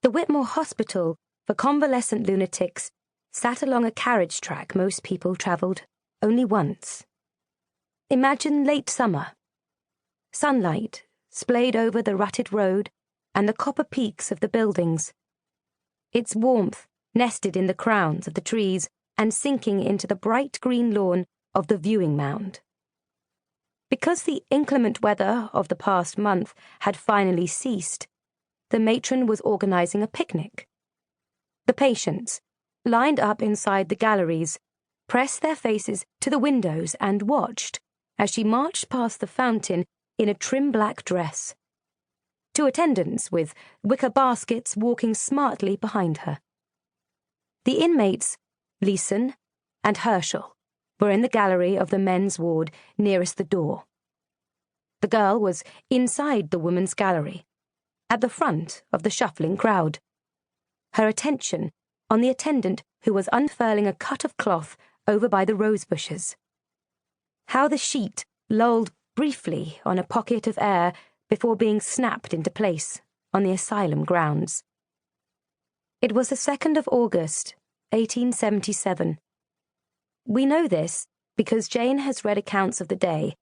The Whitmore Hospital for Convalescent Lunatics sat along a carriage track most people travelled only once. Imagine late summer. Sunlight splayed over the rutted road and the copper peaks of the buildings. Its warmth nested in the crowns of the trees and sinking into the bright green lawn of the viewing mound. Because the inclement weather of the past month had finally ceased, the matron was organising a picnic. The patients, lined up inside the galleries, pressed their faces to the windows and watched as she marched past the fountain in a trim black dress. Two attendants with wicker baskets walking smartly behind her. The inmates, Leeson and Herschel, were in the gallery of the men's ward nearest the door. The girl was inside the women's gallery, at the front of the shuffling crowd, her attention on the attendant who was unfurling a cut of cloth over by the rose bushes. How the sheet lulled briefly on a pocket of air before being snapped into place on the asylum grounds. It was the 2nd of August, 1877. We know this because Jane has read accounts of the day,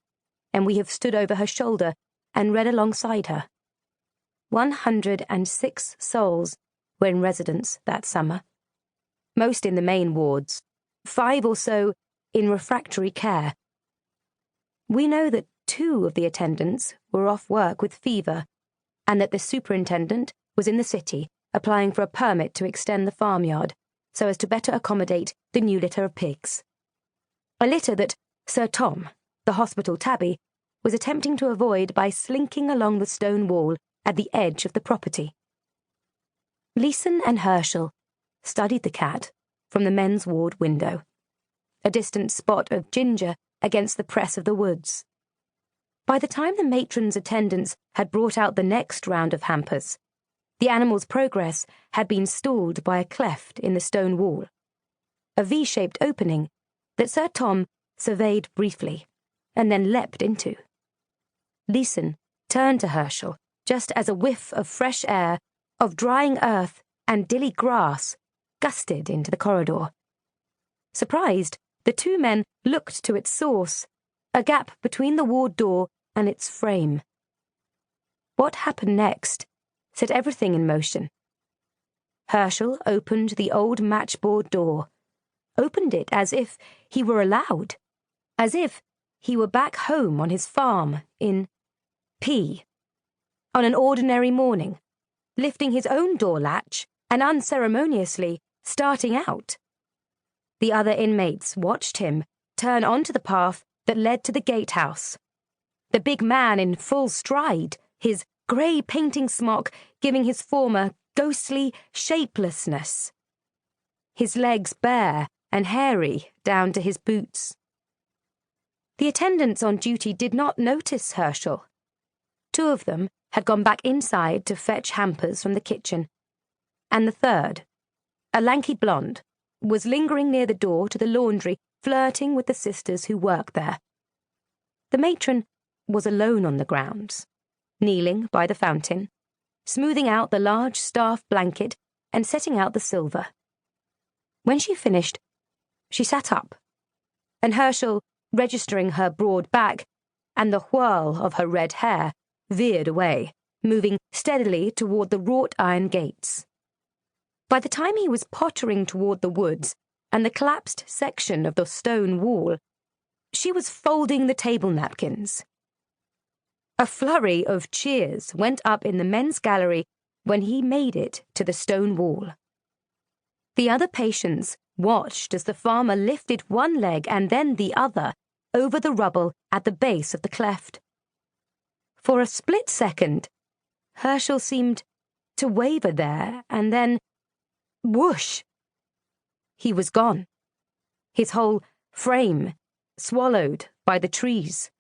and we have stood over her shoulder and read alongside her. 106 souls were in residence that summer, most in the main wards, 5 or so in refractory care. We know that 2 of the attendants were off work with fever, and that the superintendent was in the city applying for a permit to extend the farmyard so as to better accommodate the new litter of pigs. A litter that Sir Tom, the hospital tabby, was attempting to avoid by slinking along the stone wall at the edge of the property. Leeson and Herschel studied the cat from the men's ward window, a distant spot of ginger against the press of the woods. By the time the matron's attendants had brought out the next round of hampers, the animal's progress had been stalled by a cleft in the stone wall, a V-shaped opening that Sir Tom surveyed briefly and then leapt into. Leeson turned to Herschel just as a whiff of fresh air, of drying earth and dilly grass gusted into the corridor. Surprised, the 2 men looked to its source, a gap between the ward door and its frame. What happened next set everything in motion. Herschel opened the old matchboard door, opened it as if he were allowed, as if he were back home on his farm in P. On an ordinary morning, lifting his own door latch and unceremoniously starting out. The other inmates watched him turn onto the path that led to the gatehouse. The big man in full stride, his grey painting smock giving his former ghostly shapelessness. His legs bare and hairy down to his boots. The attendants on duty did not notice Herschel. 2 of them had gone back inside to fetch hampers from the kitchen, and the 3rd, a lanky blonde, was lingering near the door to the laundry, flirting with the sisters who worked there. The matron was alone on the grounds, kneeling by the fountain, smoothing out the large staff blanket and setting out the silver. When she finished, she sat up, and Herschel, registering her broad back and the whirl of her red hair, veered away, moving steadily toward the wrought iron gates. By the time he was pottering toward the woods and the collapsed section of the stone wall, she was folding the table napkins. A flurry of cheers went up in the men's gallery when he made it to the stone wall. The other patients watched as the farmer lifted one leg and then the other over the rubble at the base of the cleft. For a split second, Herschel seemed to waver there, and then, whoosh! He was gone, his whole frame swallowed by the trees.